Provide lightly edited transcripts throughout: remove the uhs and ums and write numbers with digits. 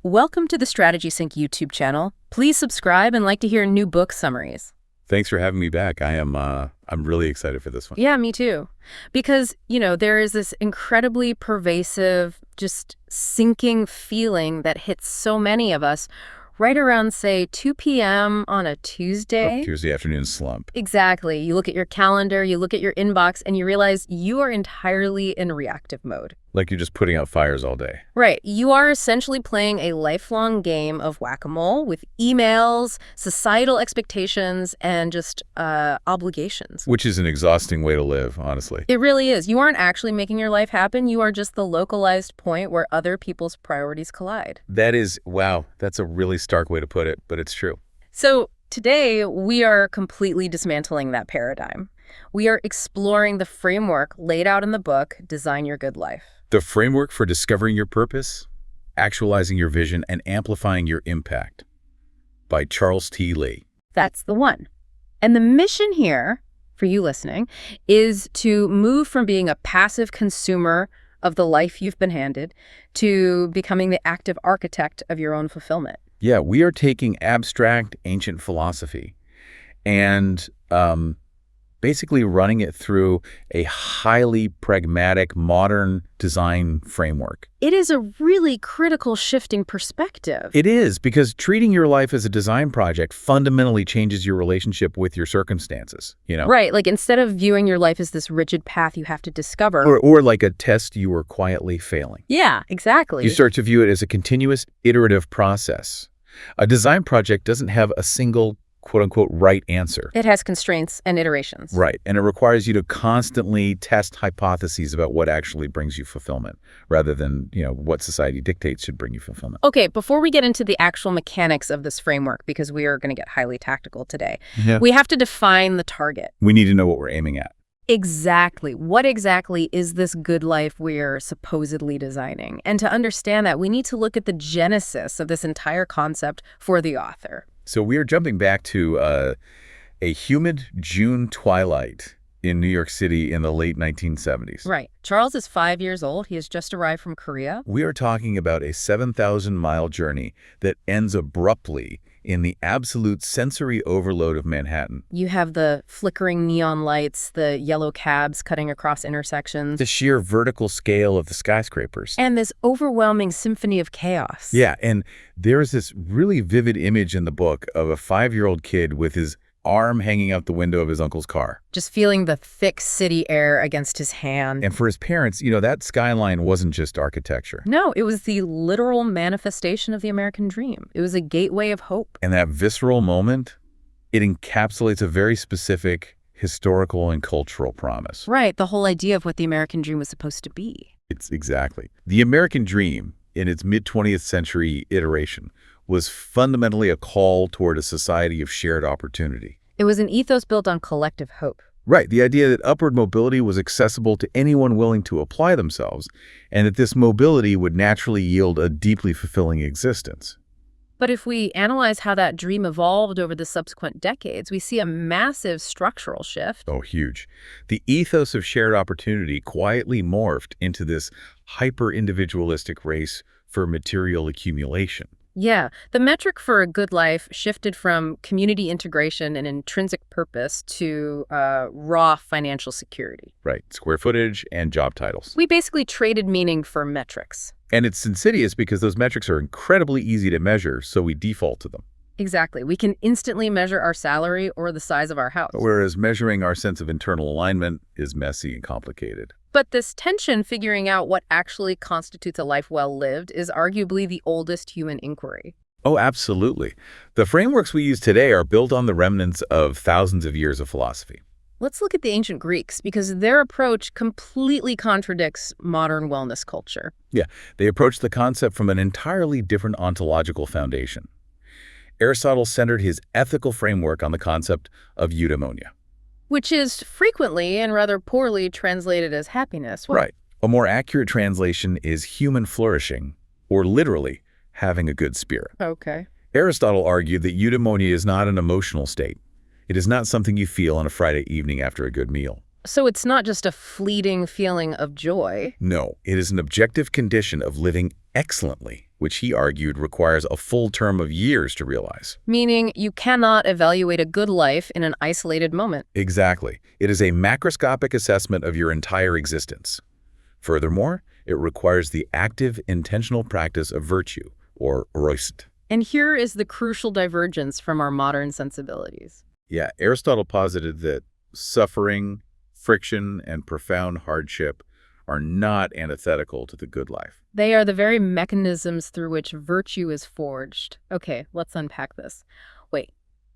Welcome to the Strategy Sync YouTube channel. Please subscribe and like to hear new book summaries. Thanks for having me back. I'm really excited for this one. Yeah, me too. Because, there is this incredibly pervasive, just sinking feeling that hits so many of us right around, say, 2 p.m. on a Tuesday. Tuesday afternoon slump. Exactly. You look at your calendar, you look at your inbox, and you realize you are entirely in reactive mode. Like you're just putting out fires all day. Right. You are essentially playing a lifelong game of whack-a-mole with emails, societal expectations, and just obligations. Which is an exhausting way to live, honestly. It really is. You aren't actually making your life happen. You are just the localized point where other people's priorities collide. Wow, that's a really stark way to put it, but it's true. So today, we are completely dismantling that paradigm. We are exploring the framework laid out in the book, Design Your Good Life. The framework for discovering your purpose, actualizing your vision, and amplifying your impact by Charles T. Lee. That's the one. And the mission here, for you listening, is to move from being a passive consumer of the life you've been handed to becoming the active architect of your own fulfillment. Yeah, we are taking abstract ancient philosophy and basically running it through a highly pragmatic, modern design framework. It is a really critical shifting perspective. It is, because treating your life as a design project fundamentally changes your relationship with your circumstances, Right, like instead of viewing your life as this rigid path you have to discover. Or like a test you were quietly failing. Yeah, exactly. You start to view it as a continuous, iterative process. A design project doesn't have a single quote-unquote right answer. It has constraints and iterations. Right, and it requires you to constantly test hypotheses about what actually brings you fulfillment, rather than, what society dictates should bring you fulfillment. Okay, before we get into the actual mechanics of this framework, because we are going to get highly tactical today, we have to define the target. We need to know what we're aiming at. Exactly. What exactly is this good life we're supposedly designing? And to understand that, we need to look at the genesis of this entire concept for the author. So we are jumping back to a humid June twilight in New York City in the late 1970s. Right. Charles is 5 years old. He has just arrived from Korea. We are talking about a 7,000-mile journey that ends abruptly in the absolute sensory overload of Manhattan. You have the flickering neon lights, the yellow cabs cutting across intersections. The sheer vertical scale of the skyscrapers. And this overwhelming symphony of chaos. Yeah, and there is this really vivid image in the book of a 5-year-old kid with his arm hanging out the window of his uncle's car. Just feeling the thick city air against his hand. And for his parents, that skyline wasn't just architecture. No, it was the literal manifestation of the American dream. It was a gateway of hope. And that visceral moment, it encapsulates a very specific historical and cultural promise. Right, the whole idea of what the American dream was supposed to be. It's exactly. The American dream, in its mid-20th century iteration, was fundamentally a call toward a society of shared opportunity. It was an ethos built on collective hope. Right, the idea that upward mobility was accessible to anyone willing to apply themselves, and that this mobility would naturally yield a deeply fulfilling existence. But if we analyze how that dream evolved over the subsequent decades, we see a massive structural shift. Oh, huge. The ethos of shared opportunity quietly morphed into this hyper-individualistic race for material accumulation. Yeah, the metric for a good life shifted from community integration and intrinsic purpose to raw financial security. Right, square footage and job titles. We basically traded meaning for metrics. And it's insidious because those metrics are incredibly easy to measure, so we default to them. Exactly. We can instantly measure our salary or the size of our house. Whereas measuring our sense of internal alignment is messy and complicated. But this tension figuring out what actually constitutes a life well lived is arguably the oldest human inquiry. Oh, absolutely. The frameworks we use today are built on the remnants of thousands of years of philosophy. Let's look at the ancient Greeks, because their approach completely contradicts modern wellness culture. Yeah, they approach the concept from an entirely different ontological foundation. Aristotle centered his ethical framework on the concept of eudaimonia. Which is frequently and rather poorly translated as happiness. Right. A more accurate translation is human flourishing, or literally, having a good spirit. Okay. Aristotle argued that eudaimonia is not an emotional state. It is not something you feel on a Friday evening after a good meal. So it's not just a fleeting feeling of joy. No, it is an objective condition of living excellently which he argued requires a full term of years to realize. Meaning you cannot evaluate a good life in an isolated moment. Exactly. It is a macroscopic assessment of your entire existence. Furthermore, it requires the active, intentional practice of virtue, or roist. And here is the crucial divergence from our modern sensibilities. Yeah, Aristotle posited that suffering, friction, and profound hardship are not antithetical to the good life. They are the very mechanisms through which virtue is forged. Okay, let's unpack this. Wait,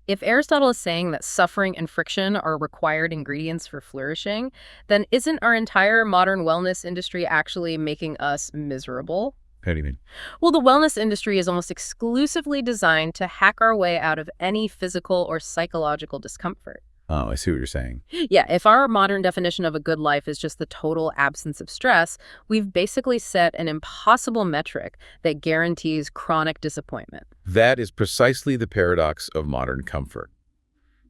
if Aristotle is saying that suffering and friction are required ingredients for flourishing, then isn't our entire modern wellness industry actually making us miserable? How do you mean? Well, the wellness industry is almost exclusively designed to hack our way out of any physical or psychological discomfort. Oh, I see what you're saying. Yeah, if our modern definition of a good life is just the total absence of stress, we've basically set an impossible metric that guarantees chronic disappointment. That is precisely the paradox of modern comfort.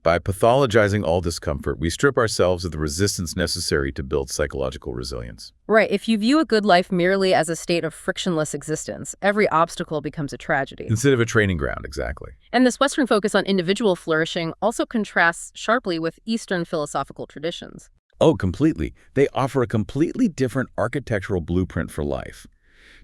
By pathologizing all discomfort, we strip ourselves of the resistance necessary to build psychological resilience. Right, if you view a good life merely as a state of frictionless existence, every obstacle becomes a tragedy. Instead of a training ground, exactly. And this Western focus on individual flourishing also contrasts sharply with Eastern philosophical traditions. Oh, completely. They offer a completely different architectural blueprint for life.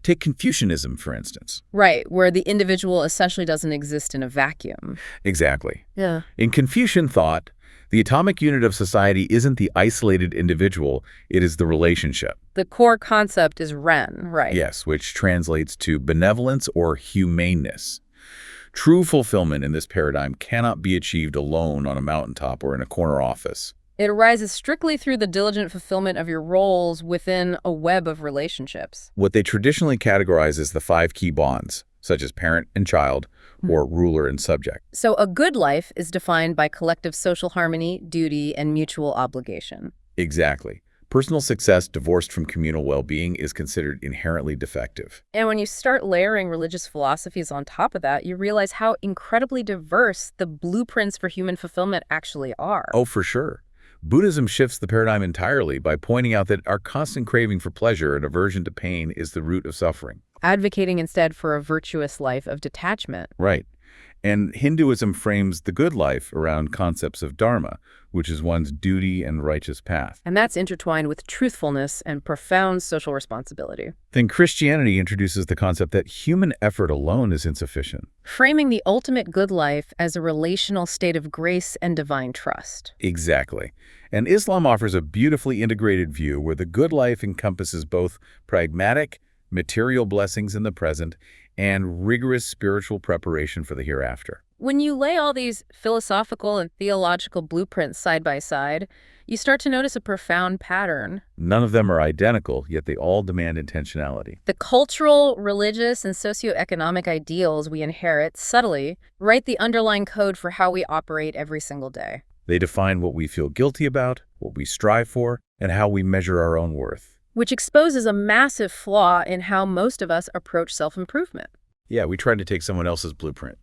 Take Confucianism, for instance. Right, where the individual essentially doesn't exist in a vacuum. Exactly. Yeah. In Confucian thought, the atomic unit of society isn't the isolated individual, it is the relationship. The core concept is Ren, right? Yes, which translates to benevolence or humaneness. True fulfillment in this paradigm cannot be achieved alone on a mountaintop or in a corner office. It arises strictly through the diligent fulfillment of your roles within a web of relationships. What they traditionally categorize as the 5 key bonds, such as parent and child, or ruler and subject. So a good life is defined by collective social harmony, duty, and mutual obligation. Exactly. Personal success divorced from communal well-being is considered inherently defective. And when you start layering religious philosophies on top of that, you realize how incredibly diverse the blueprints for human fulfillment actually are. Oh, for sure. Buddhism shifts the paradigm entirely by pointing out that our constant craving for pleasure and aversion to pain is the root of suffering. Advocating instead for a virtuous life of detachment. Right. And Hinduism frames the good life around concepts of dharma, which is one's duty and righteous path. And that's intertwined with truthfulness and profound social responsibility. Then Christianity introduces the concept that human effort alone is insufficient. Framing the ultimate good life as a relational state of grace and divine trust. Exactly. And Islam offers a beautifully integrated view where the good life encompasses both pragmatic, material blessings in the present and rigorous spiritual preparation for the hereafter. When you lay all these philosophical and theological blueprints side by side, you start to notice a profound pattern. None of them are identical, yet they all demand intentionality. The cultural, religious, and socioeconomic ideals we inherit subtly write the underlying code for how we operate every single day. They define what we feel guilty about, what we strive for, and how we measure our own worth. Which exposes a massive flaw in how most of us approach self-improvement. Yeah, we try to take someone else's blueprint.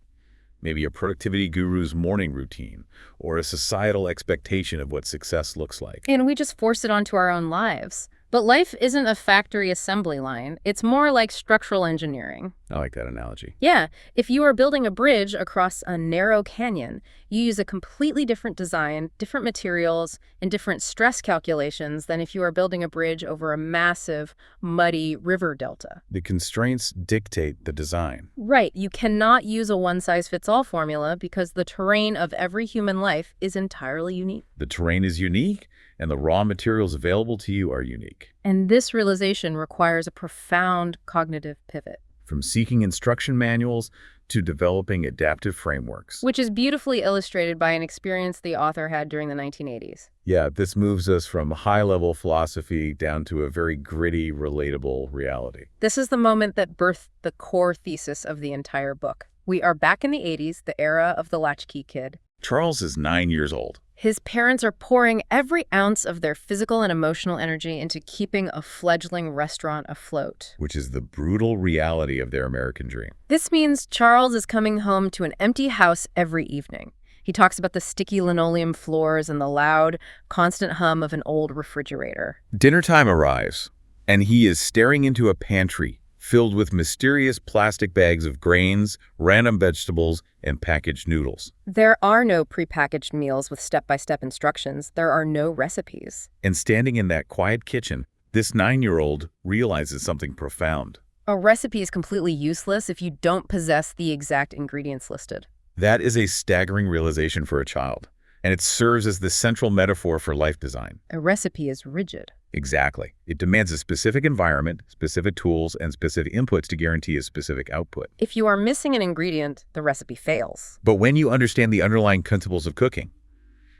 Maybe a productivity guru's morning routine, or a societal expectation of what success looks like. And we just force it onto our own lives. But life isn't a factory assembly line. It's more like structural engineering. I like that analogy. Yeah, if you are building a bridge across a narrow canyon, you use a completely different design, different materials, and different stress calculations than if you are building a bridge over a massive, muddy river delta. The constraints dictate the design. Right, you cannot use a one-size-fits-all formula because the terrain of every human life is entirely unique. The terrain is unique, and the raw materials available to you are unique. And this realization requires a profound cognitive pivot. From seeking instruction manuals to developing adaptive frameworks. Which is beautifully illustrated by an experience the author had during the 1980s. Yeah, this moves us from high-level philosophy down to a very gritty, relatable reality. This is the moment that birthed the core thesis of the entire book. We are back in the 80s, the era of the latchkey kid. Charles is 9 years old. His parents are pouring every ounce of their physical and emotional energy into keeping a fledgling restaurant afloat. Which is the brutal reality of their American dream. This means Charles is coming home to an empty house every evening. He talks about the sticky linoleum floors and the loud, constant hum of an old refrigerator. Dinner time arrives, and he is staring into a pantry filled with mysterious plastic bags of grains, random vegetables, and packaged noodles. There are no prepackaged meals with step-by-step instructions. There are no recipes. And standing in that quiet kitchen, this 9-year-old realizes something profound. A recipe is completely useless if you don't possess the exact ingredients listed. That is a staggering realization for a child, and it serves as the central metaphor for life design. A recipe is rigid. Exactly. It demands a specific environment, specific tools, and specific inputs to guarantee a specific output. If you are missing an ingredient, the recipe fails. But when you understand the underlying principles of cooking,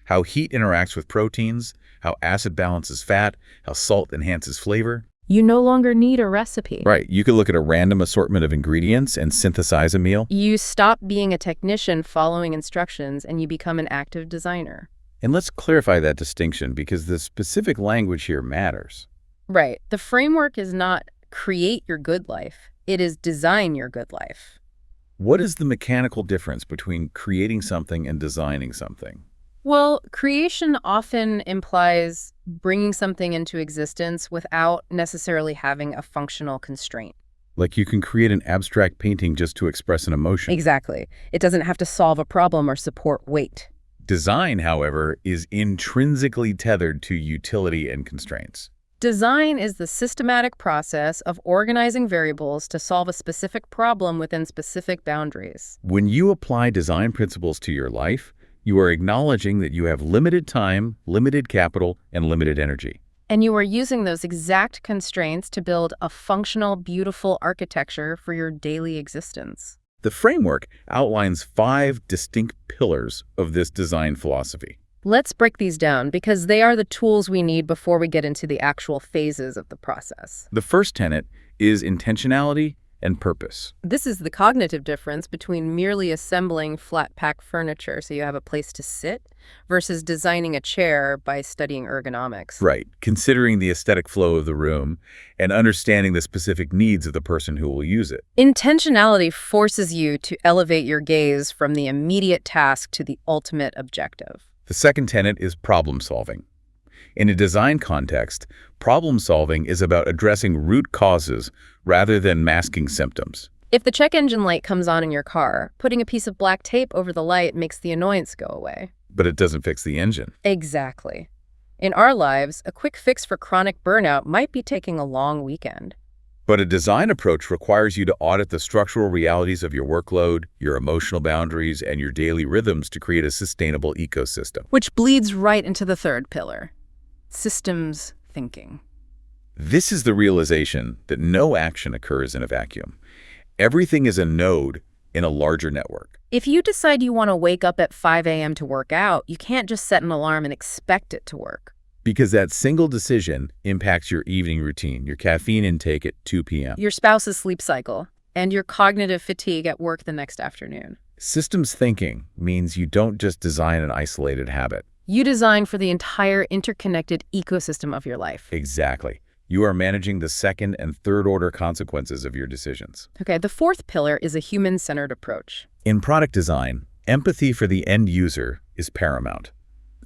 how heat interacts with proteins, how acid balances fat, how salt enhances flavor, You no longer need a recipe. right, you could look at a random assortment of ingredients and synthesize a meal. You stop being a technician following instructions and you become an active designer. And let's clarify that distinction because the specific language here matters. Right. The framework is not create your good life. It is design your good life. What is the mechanical difference between creating something and designing something? Well, creation often implies bringing something into existence without necessarily having a functional constraint. Like you can create an abstract painting just to express an emotion. Exactly. It doesn't have to solve a problem or support weight. Design, however, is intrinsically tethered to utility and constraints. Design is the systematic process of organizing variables to solve a specific problem within specific boundaries. When you apply design principles to your life, you are acknowledging that you have limited time, limited capital, and limited energy. And you are using those exact constraints to build a functional, beautiful architecture for your daily existence. The framework outlines 5 distinct pillars of this design philosophy. Let's break these down because they are the tools we need before we get into the actual phases of the process. The first tenet is intentionality and purpose. This is the cognitive difference between merely assembling flat-pack furniture so you have a place to sit versus designing a chair by studying ergonomics. Right, considering the aesthetic flow of the room and understanding the specific needs of the person who will use it. Intentionality forces you to elevate your gaze from the immediate task to the ultimate objective. The second tenet is problem solving. In a design context, problem solving is about addressing root causes rather than masking symptoms. If the check engine light comes on in your car, putting a piece of black tape over the light makes the annoyance go away. But it doesn't fix the engine. Exactly. In our lives, a quick fix for chronic burnout might be taking a long weekend. But a design approach requires you to audit the structural realities of your workload, your emotional boundaries, and your daily rhythms to create a sustainable ecosystem. Which bleeds right into the third pillar, systems thinking. This is the realization that no action occurs in a vacuum. Everything is a node in a larger network. If you decide you want to wake up at 5 a.m. to work out, you can't just set an alarm and expect it to work. Because that single decision impacts your evening routine, your caffeine intake at 2 p.m. Your spouse's sleep cycle, and your cognitive fatigue at work the next afternoon. Systems thinking means you don't just design an isolated habit. You design for the entire interconnected ecosystem of your life. Exactly. You are managing the second and third order consequences of your decisions. Okay, the fourth pillar is a human-centered approach. In product design, empathy for the end user is paramount.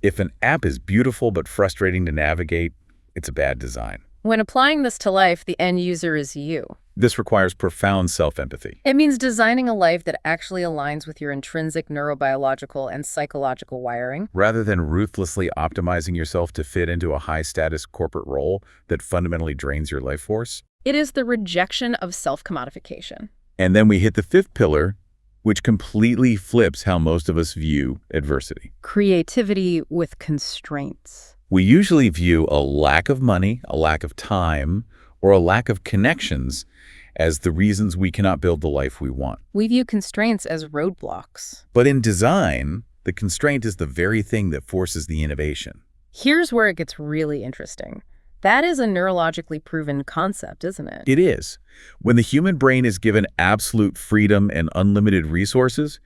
If an app is beautiful but frustrating to navigate, it's a bad design. When applying this to life, the end user is you. This requires profound self-empathy. It means designing a life that actually aligns with your intrinsic neurobiological and psychological wiring. Rather than ruthlessly optimizing yourself to fit into a high-status corporate role that fundamentally drains your life force. It is the rejection of self-commodification. And then we hit the fifth pillar, which completely flips how most of us view adversity. Creativity with constraints. We usually view a lack of money, a lack of time, or a lack of connections as the reasons we cannot build the life we want. We view constraints as roadblocks. But in design, the constraint is the very thing that forces the innovation. Here's where it gets really interesting. That is a neurologically proven concept, isn't it? It is. When the human brain is given absolute freedom and unlimited resources,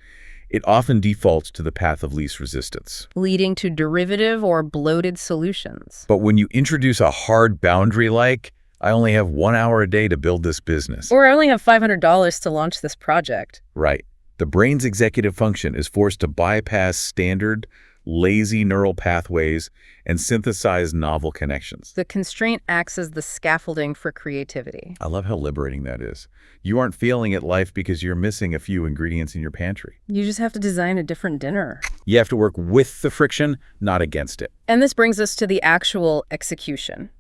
it often defaults to the path of least resistance. Leading to derivative or bloated solutions. But when you introduce a hard boundary like, I only have 1 hour a day to build this business. Or I only have $500 to launch this project. Right. The brain's executive function is forced to bypass standard, lazy neural pathways, and synthesize novel connections. The constraint acts as the scaffolding for creativity. I love how liberating that is. You aren't failing at life because you're missing a few ingredients in your pantry. You just have to design a different dinner. You have to work with the friction, not against it. And this brings us to the actual execution.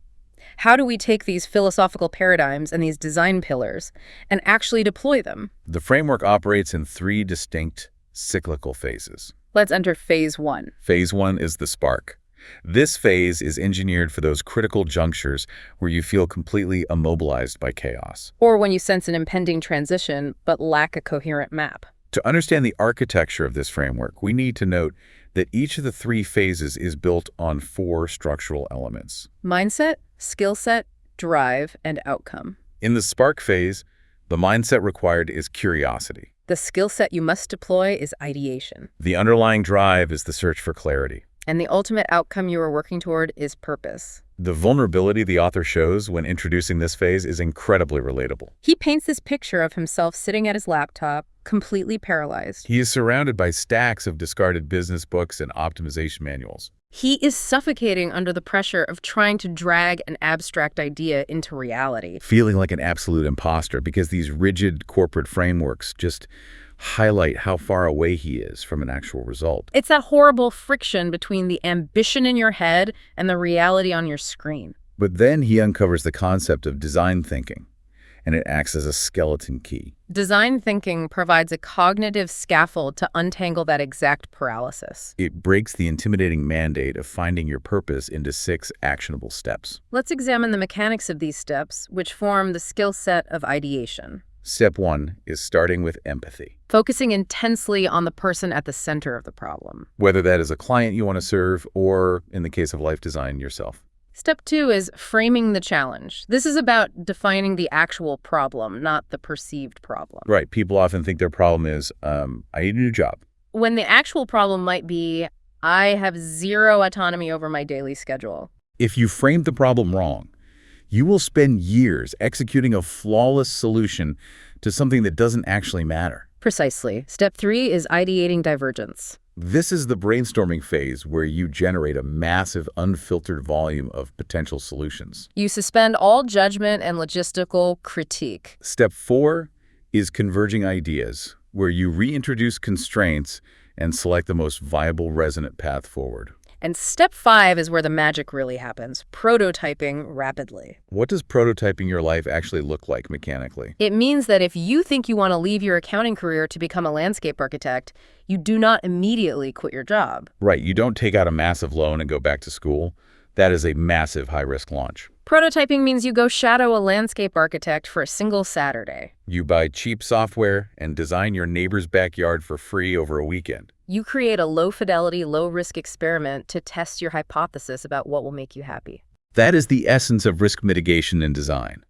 How do we take these philosophical paradigms and these design pillars and actually deploy them? The framework operates in 3 distinct cyclical phases. Let's enter phase 1. Phase 1 is the spark. This phase is engineered for those critical junctures where you feel completely immobilized by chaos. Or when you sense an impending transition but lack a coherent map. To understand the architecture of this framework, we need to note that each of the 3 phases is built on 4 structural elements. Mindset, skill set, drive, and outcome. In the spark phase, the mindset required is curiosity. The skill set you must deploy is ideation. The underlying drive is the search for clarity. And the ultimate outcome you are working toward is purpose. The vulnerability the author shows when introducing this phase is incredibly relatable. He paints this picture of himself sitting at his laptop, completely paralyzed. He is surrounded by stacks of discarded business books and optimization manuals. He is suffocating under the pressure of trying to drag an abstract idea into reality. Feeling like an absolute imposter because these rigid corporate frameworks just highlight how far away he is from an actual result. It's that horrible friction between the ambition in your head and the reality on your screen. But then he uncovers the concept of design thinking, and it acts as a skeleton key. Design thinking provides a cognitive scaffold to untangle that exact paralysis. It breaks the intimidating mandate of finding your purpose into 6 actionable steps. Let's examine the mechanics of these steps, which form the skill set of ideation. Step 1 is starting with empathy. Focusing intensely on the person at the center of the problem. Whether that is a client you want to serve or, in the case of life design, yourself. Step 2 is framing the challenge. This is about defining the actual problem, not the perceived problem. Right. People often think their problem is, I need a new job. When the actual problem might be, I have 0 autonomy over my daily schedule. If you frame the problem wrong, you will spend years executing a flawless solution to something that doesn't actually matter. Precisely. Step 3 is ideating divergence. This is the brainstorming phase where you generate a massive, unfiltered volume of potential solutions. You suspend all judgment and logistical critique. Step 4 is converging ideas, where you reintroduce constraints and select the most viable, resonant path forward. And step 5 is where the magic really happens, prototyping rapidly. What does prototyping your life actually look like mechanically? It means that if you think you want to leave your accounting career to become a landscape architect, you do not immediately quit your job. Right, you don't take out a massive loan and go back to school. That is a massive high-risk launch. Prototyping means you go shadow a landscape architect for a single Saturday. You buy cheap software and design your neighbor's backyard for free over a weekend. You create a low-fidelity, low-risk experiment to test your hypothesis about what will make you happy. That is the essence of risk mitigation in design.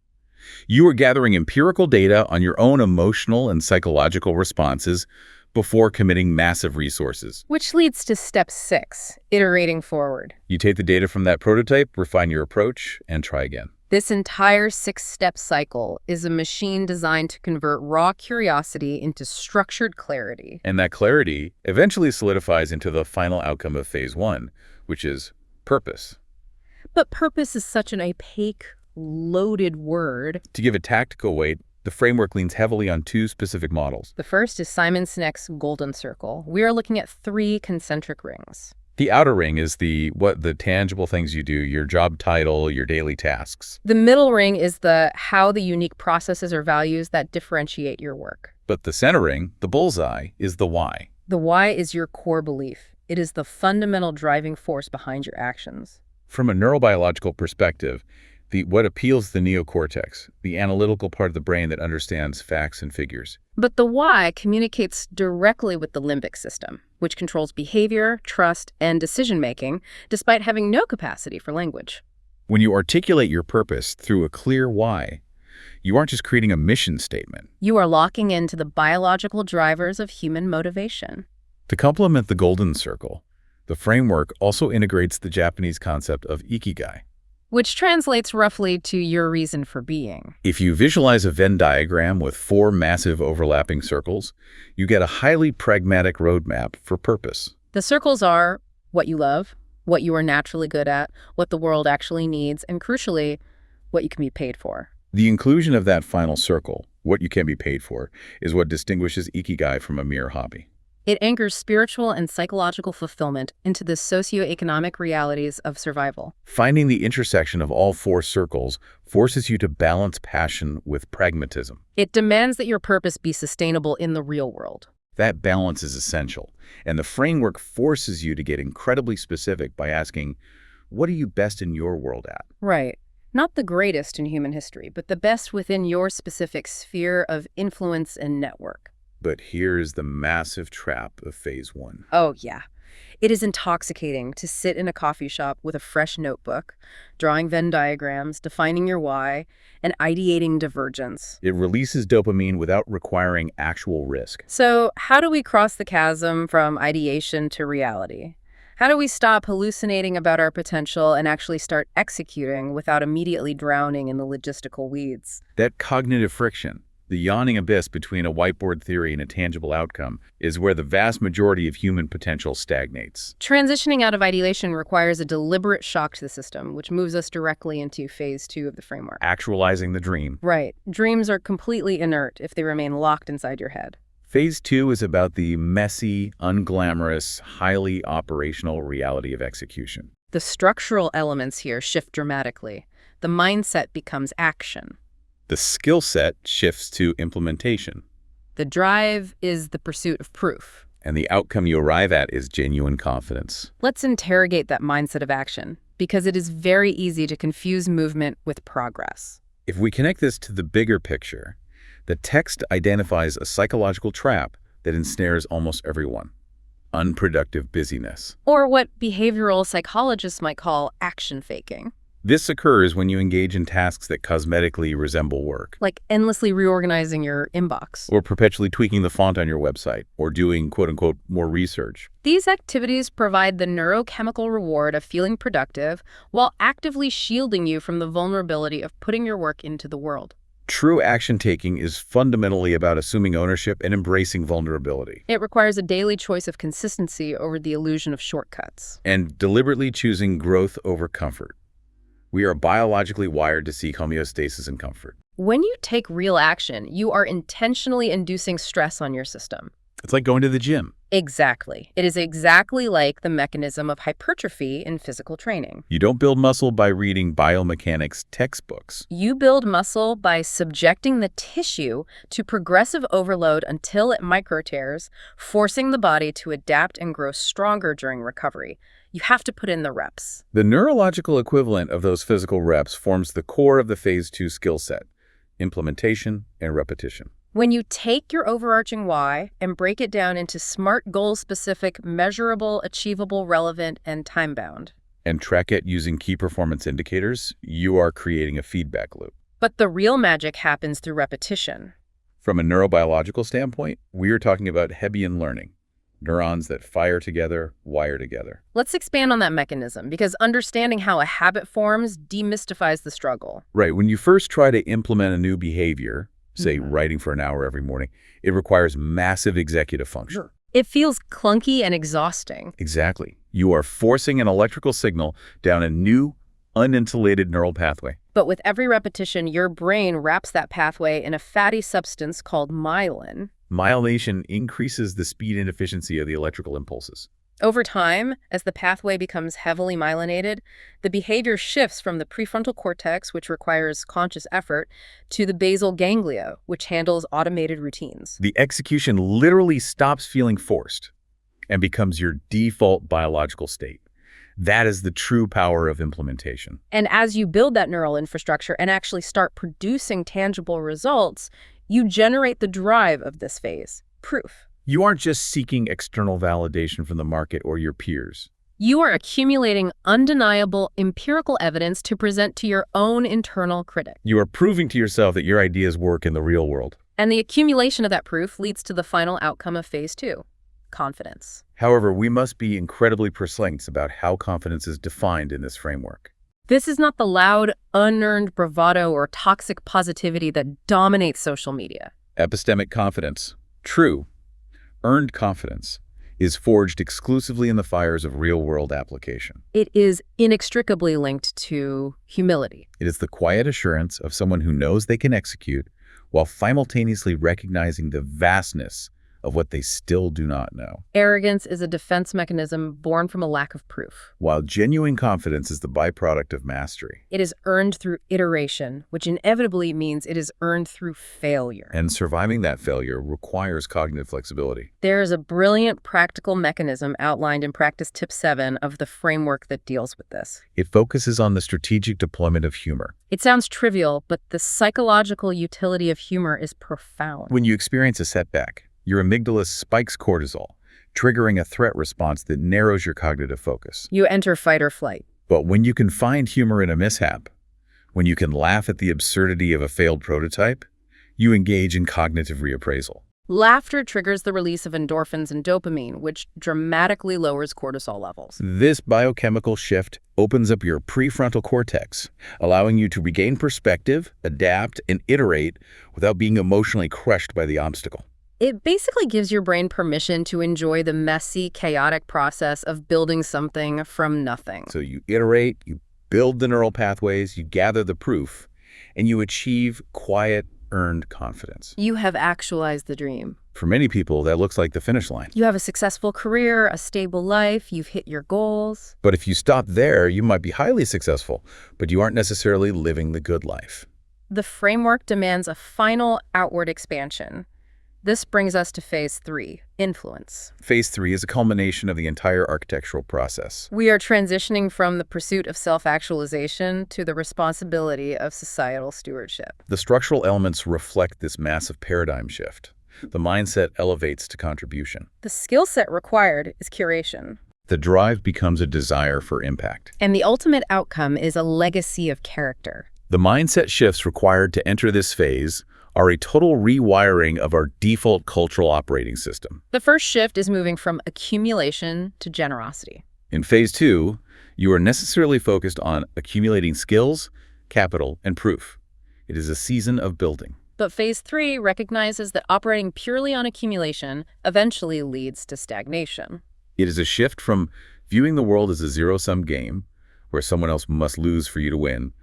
You are gathering empirical data on your own emotional and psychological responses before committing massive resources. Which leads to step 6, iterating forward. You take the data from that prototype, refine your approach, and try again. This entire 6-step cycle is a machine designed to convert raw curiosity into structured clarity. And that clarity eventually solidifies into the final outcome of phase 1, which is purpose. But purpose is such an opaque, loaded word. To give it tactical weight, the framework leans heavily on 2 specific models. The first is Simon Sinek's golden circle. We are looking at 3 concentric rings. The outer ring is the tangible things you do, your job title, your daily tasks. The middle ring is the how the unique processes or values that differentiate your work. But the center ring, the bullseye, is the why. The why is your core belief. It is the fundamental driving force behind your actions. From a neurobiological perspective, what appeals to the neocortex, the analytical part of the brain that understands facts and figures. But the why communicates directly with the limbic system, which controls behavior, trust, and decision-making, despite having no capacity for language. When you articulate your purpose through a clear why, you aren't just creating a mission statement. You are locking into the biological drivers of human motivation. To complement the golden circle, the framework also integrates the Japanese concept of ikigai, which translates roughly to your reason for being. If you visualize a Venn diagram with 4 massive overlapping circles, you get a highly pragmatic roadmap for purpose. The circles are what you love, what you are naturally good at, what the world actually needs, and crucially, what you can be paid for. The inclusion of that final circle, what you can be paid for, is what distinguishes Ikigai from a mere hobby. It anchors spiritual and psychological fulfillment into the socioeconomic realities of survival. Finding the intersection of all four circles forces you to balance passion with pragmatism. It demands that your purpose be sustainable in the real world. That balance is essential, and the framework forces you to get incredibly specific by asking, what are you best in your world at? Right. Not the greatest in human history, but the best within your specific sphere of influence and network. But here's the massive trap of phase one. Oh, yeah. It is intoxicating to sit in a coffee shop with a fresh notebook, drawing Venn diagrams, defining your why, and ideating divergence. It releases dopamine without requiring actual risk. So, how do we cross the chasm from ideation to reality? How do we stop hallucinating about our potential and actually start executing without immediately drowning in the logistical weeds? That cognitive friction, the yawning abyss between a whiteboard theory and a tangible outcome, is where the vast majority of human potential stagnates. Transitioning out of ideation requires a deliberate shock to the system, which moves us directly into phase 2 of the framework. Actualizing the dream. Right. Dreams are completely inert if they remain locked inside your head. Phase 2 is about the messy, unglamorous, highly operational reality of execution. The structural elements here shift dramatically. The mindset becomes action. The skill set shifts to implementation. The drive is the pursuit of proof. And the outcome you arrive at is genuine confidence. Let's interrogate that mindset of action, because it is very easy to confuse movement with progress. If we connect this to the bigger picture, the text identifies a psychological trap that ensnares almost everyone: unproductive busyness. Or what behavioral psychologists might call action faking. This occurs when you engage in tasks that cosmetically resemble work, Like endlessly reorganizing your inbox. or perpetually tweaking the font on your website, or doing quote-unquote more research. These activities provide the neurochemical reward of feeling productive while actively shielding you from the vulnerability of putting your work into the world. True action-taking is fundamentally about assuming ownership and embracing vulnerability, It requires a daily choice of consistency over the illusion of shortcuts. and deliberately choosing growth over comfort. We are biologically wired to seek homeostasis and comfort. When you take real action, you are intentionally inducing stress on your system. It's like going to the gym. Exactly. It is exactly like the mechanism of hypertrophy in physical training. You don't build muscle by reading biomechanics textbooks. You build muscle by subjecting the tissue to progressive overload until it microtears, forcing the body to adapt and grow stronger during recovery. You have to put in the reps. The neurological equivalent of those physical reps forms the core of the phase 2 skill set: implementation and repetition. When you take your overarching why and break it down into smart, goal-specific, measurable, achievable, relevant, and time-bound. And track it using key performance indicators, you are creating a feedback loop. But the real magic happens through repetition. From a neurobiological standpoint, we are talking about Hebbian learning. Neurons that fire together, wire together. Let's expand on that mechanism, because understanding how a habit forms demystifies the struggle. Right, when you first try to implement a new behavior, say writing for an hour every morning, it requires massive executive function. It feels clunky and exhausting. Exactly. You are forcing an electrical signal down a new, uninsulated neural pathway. But with every repetition, your brain wraps that pathway in a fatty substance called myelin. Myelination increases the speed and efficiency of the electrical impulses. Over time, as the pathway becomes heavily myelinated, the behavior shifts from the prefrontal cortex, which requires conscious effort, to the basal ganglia, which handles automated routines. The execution literally stops feeling forced and becomes your default biological state. That is the true power of implementation. And as you build that neural infrastructure and actually start producing tangible results, you generate the drive of this phase, proof. You aren't just seeking external validation from the market or your peers. You are accumulating undeniable empirical evidence to present to your own internal critic. You are proving to yourself that your ideas work in the real world. And the accumulation of that proof leads to the final outcome of phase 2, confidence. However, we must be incredibly precise about how confidence is defined in this framework. This is not the loud, unearned bravado or toxic positivity that dominates social media. Epistemic confidence, true, earned confidence, is forged exclusively in the fires of real-world application. It is inextricably linked to humility. It is the quiet assurance of someone who knows they can execute while simultaneously recognizing the vastness of what they still do not know. Arrogance is a defense mechanism born from a lack of proof. While genuine confidence is the byproduct of mastery. It is earned through iteration, which inevitably means it is earned through failure. And surviving that failure requires cognitive flexibility. There is a brilliant practical mechanism outlined in Practice Tip 7 of the framework that deals with this. It focuses on the strategic deployment of humor. It sounds trivial, but the psychological utility of humor is profound. When you experience a setback, your amygdala spikes cortisol, triggering a threat response that narrows your cognitive focus. You enter fight or flight. But when you can find humor in a mishap, when you can laugh at the absurdity of a failed prototype, you engage in cognitive reappraisal. Laughter triggers the release of endorphins and dopamine, which dramatically lowers cortisol levels. This biochemical shift opens up your prefrontal cortex, allowing you to regain perspective, adapt, and iterate without being emotionally crushed by the obstacle. It basically gives your brain permission to enjoy the messy, chaotic process of building something from nothing. So you iterate, you build the neural pathways, you gather the proof, and you achieve quiet, earned confidence. You have actualized the dream. For many people, that looks like the finish line. You have a successful career, a stable life, you've hit your goals. But if you stop there, you might be highly successful, but you aren't necessarily living the good life. The framework demands a final outward expansion. This brings us to phase 3, influence. Phase 3 is a culmination of the entire architectural process. We are transitioning from the pursuit of self-actualization to the responsibility of societal stewardship. The structural elements reflect this massive paradigm shift. The mindset elevates to contribution. The skill set required is curation. The drive becomes a desire for impact. And the ultimate outcome is a legacy of character. The mindset shifts required to enter this phase are a total rewiring of our default cultural operating system. The first shift is moving from accumulation to generosity. In phase 2, you are necessarily focused on accumulating skills, capital, and proof. It is a season of building. But phase 3 recognizes that operating purely on accumulation eventually leads to stagnation. It is a shift from viewing the world as a zero-sum game, where someone else must lose for you to win,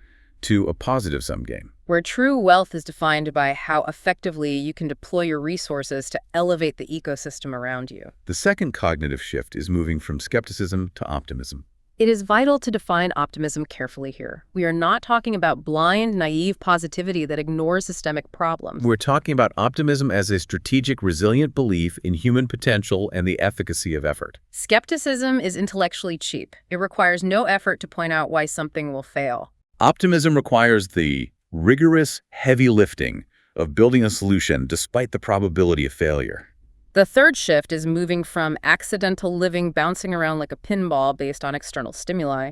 to a positive-sum game, where true wealth is defined by how effectively you can deploy your resources to elevate the ecosystem around you. The second cognitive shift is moving from skepticism to optimism. It is vital to define optimism carefully here. We are not talking about blind, naive positivity that ignores systemic problems. We're talking about optimism as a strategic, resilient belief in human potential and the efficacy of effort. Skepticism is intellectually cheap. It requires no effort to point out why something will fail. Optimism requires the rigorous, heavy lifting of building a solution despite the probability of failure. The third shift is moving from accidental living bouncing around like a pinball based on external stimuli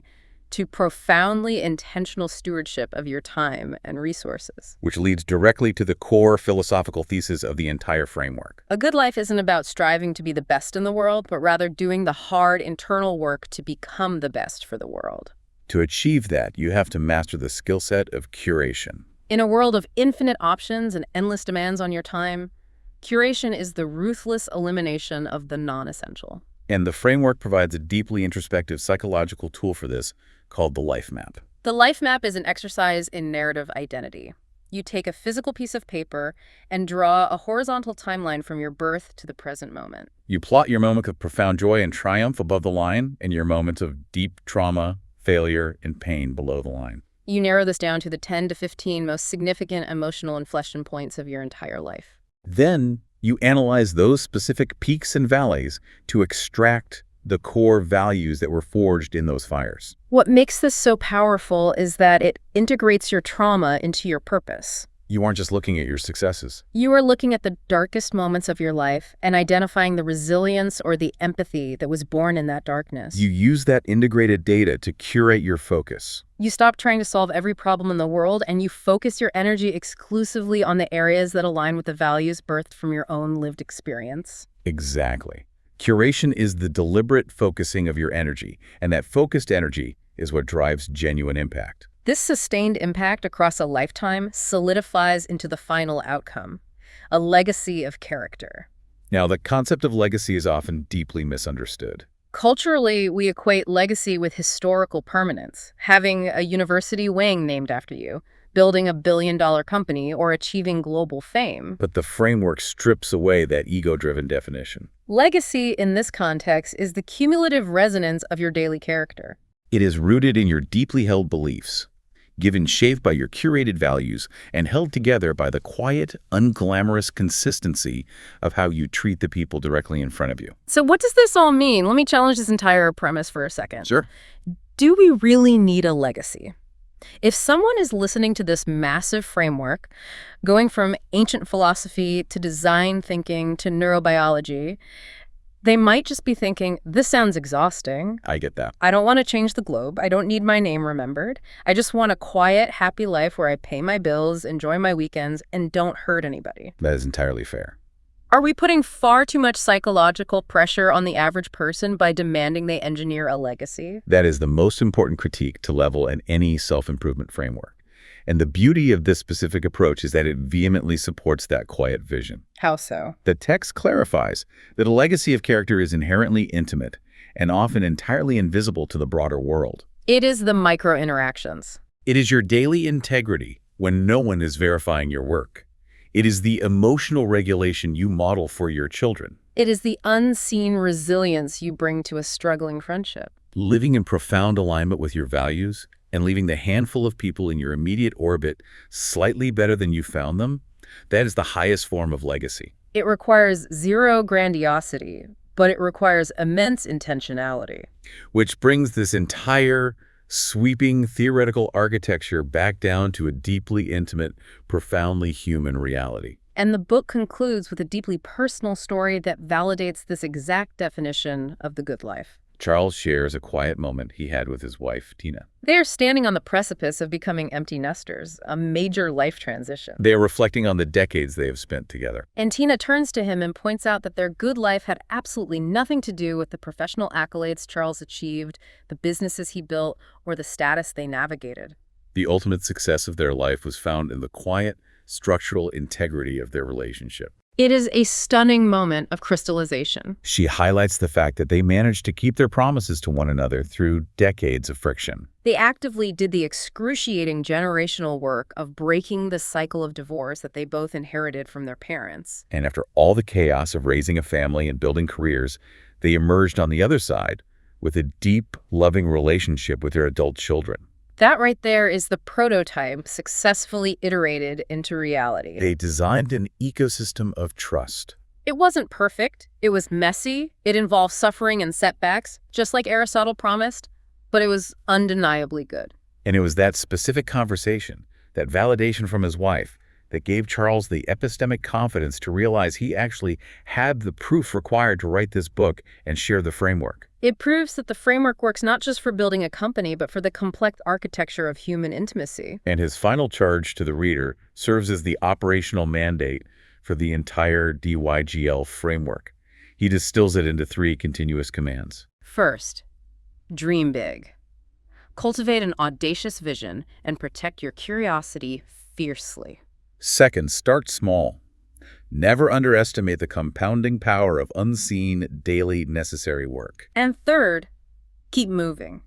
to profoundly intentional stewardship of your time and resources. Which leads directly to the core philosophical thesis of the entire framework. A good life isn't about striving to be the best in the world, but rather doing the hard internal work to become the best for the world. To achieve that, you have to master the skill set of curation. In a world of infinite options and endless demands on your time, curation is the ruthless elimination of the non-essential. And the framework provides a deeply introspective psychological tool for this called the life map. The life map is an exercise in narrative identity. You take a physical piece of paper and draw a horizontal timeline from your birth to the present moment. You plot your moment of profound joy and triumph above the line and your moments of deep trauma, failure, and pain below the line. You narrow this down to the 10 to 15 most significant emotional inflection points of your entire life. Then you analyze those specific peaks and valleys to extract the core values that were forged in those fires. What makes this so powerful is that it integrates your trauma into your purpose. You aren't just looking at your successes. You are looking at the darkest moments of your life and identifying the resilience or the empathy that was born in that darkness. You use that integrated data to curate your focus. You stop trying to solve every problem in the world and you focus your energy exclusively on the areas that align with the values birthed from your own lived experience. Exactly. Curation is the deliberate focusing of your energy, and that focused energy is what drives genuine impact. This sustained impact across a lifetime solidifies into the final outcome, a legacy of character. Now, the concept of legacy is often deeply misunderstood. Culturally, we equate legacy with historical permanence, having a university wing named after you, building a billion-dollar company, or achieving global fame. But the framework strips away that ego-driven definition. Legacy, in this context, is the cumulative resonance of your daily character. It is rooted in your deeply held beliefs, given shape by your curated values, and held together by the quiet, unglamorous consistency of how you treat the people directly in front of you. So what does this all mean? Let me challenge this entire premise for a second. Sure. Do we really need a legacy? If someone is listening to this massive framework, going from ancient philosophy to design thinking to neurobiology, they might just be thinking, this sounds exhausting. I get that. I don't want to change the globe. I don't need my name remembered. I just want a quiet, happy life where I pay my bills, enjoy my weekends, and don't hurt anybody. That is entirely fair. Are we putting far too much psychological pressure on the average person by demanding they engineer a legacy? That is the most important critique to level in any self-improvement framework. And the beauty of this specific approach is that it vehemently supports that quiet vision. How so? The text clarifies that a legacy of character is inherently intimate and often entirely invisible to the broader world. It is the micro-interactions. It is your daily integrity when no one is verifying your work. It is the emotional regulation you model for your children. It is the unseen resilience you bring to a struggling friendship. Living in profound alignment with your values and leaving the handful of people in your immediate orbit slightly better than you found them, that is the highest form of legacy. It requires zero grandiosity, but it requires immense intentionality. Which brings this entire sweeping theoretical architecture back down to a deeply intimate, profoundly human reality. And the book concludes with a deeply personal story that validates this exact definition of the good life. Charles shares a quiet moment he had with his wife, Tina. They are standing on the precipice of becoming empty nesters, a major life transition. They are reflecting on the decades they have spent together. And Tina turns to him and points out that their good life had absolutely nothing to do with the professional accolades Charles achieved, the businesses he built, or the status they navigated. The ultimate success of their life was found in the quiet, structural integrity of their relationship. It is a stunning moment of crystallization. She highlights the fact that they managed to keep their promises to one another through decades of friction. They actively did the excruciating generational work of breaking the cycle of divorce that they both inherited from their parents. And after all the chaos of raising a family and building careers, they emerged on the other side with a deep, loving relationship with their adult children. That right there is the prototype successfully iterated into reality. They designed an ecosystem of trust. It wasn't perfect. It was messy. It involved suffering and setbacks, just like Aristotle promised, but it was undeniably good. And it was that specific conversation, that validation from his wife, that gave Charles the epistemic confidence to realize he actually had the proof required to write this book and share the framework. It proves that the framework works not just for building a company, but for the complex architecture of human intimacy. And his final charge to the reader serves as the operational mandate for the entire DYGL framework. He distills it into 3 continuous commands. First, dream big. Cultivate an audacious vision and protect your curiosity fiercely. Second, start small. Never underestimate the compounding power of unseen, daily, necessary work. And third, keep moving.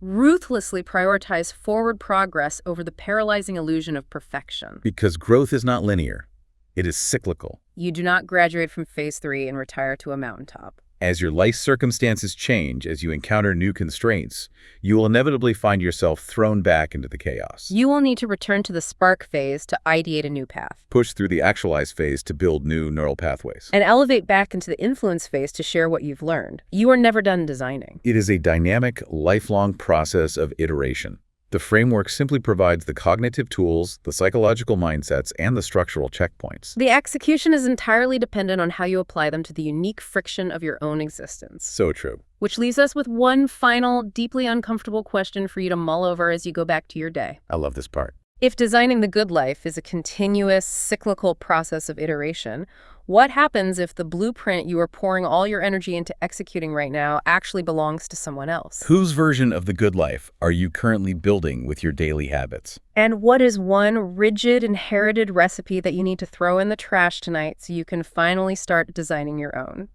Ruthlessly prioritize forward progress over the paralyzing illusion of perfection. Because growth is not linear. It is cyclical. You do not graduate from phase 3 and retire to a mountaintop. As your life circumstances change, as you encounter new constraints, you will inevitably find yourself thrown back into the chaos. You will need to return to the spark phase to ideate a new path. Push through the actualize phase to build new neural pathways. And elevate back into the influence phase to share what you've learned. You are never done designing. It is a dynamic, lifelong process of iteration. The framework simply provides the cognitive tools, the psychological mindsets, and the structural checkpoints. The execution is entirely dependent on how you apply them to the unique friction of your own existence. So true. Which leaves us with one final, deeply uncomfortable question for you to mull over as you go back to your day. I love this part. If designing the good life is a continuous, cyclical process of iteration, what happens if the blueprint you are pouring all your energy into executing right now actually belongs to someone else? Whose version of the good life are you currently building with your daily habits? And what is one rigid, inherited recipe that you need to throw in the trash tonight so you can finally start designing your own?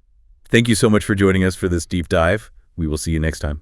Thank you so much for joining us for this deep dive. We will see you next time.